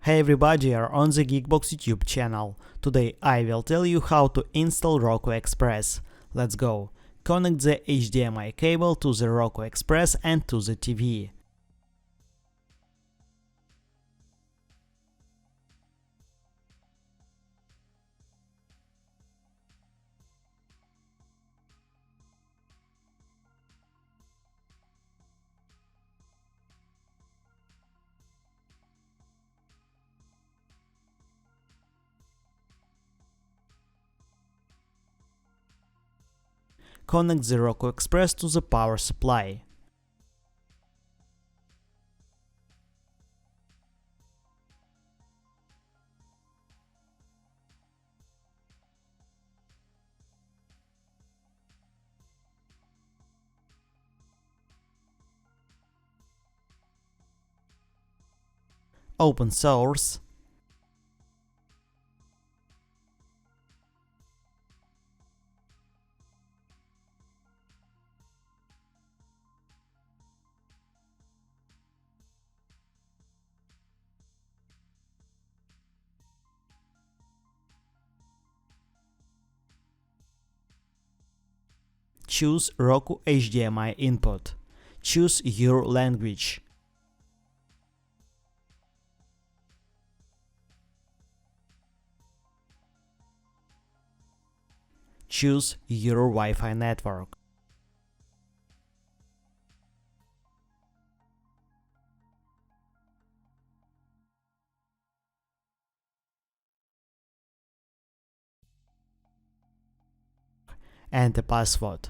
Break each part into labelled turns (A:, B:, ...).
A: Hey everybody, you're on the GeekBox YouTube channel. Today I will tell you how to install Roku Express. Let's go. Connect the HDMI cable to the Roku Express and to the TV. Connect the Roku Express to the power supply. Open source. Choose Roku HDMI input. Choose your language. Choose your Wi-Fi network. And a password.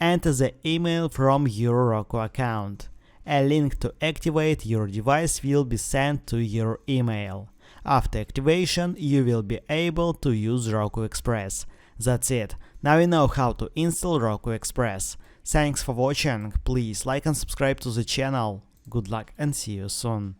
A: Enter the email from your Roku account. A link to activate your device will be sent to your email. After activation, you will be able to use Roku Express. That's it. Now you know how to install Roku Express. Thanks for watching. Please like and subscribe to the channel. Good luck and see you soon.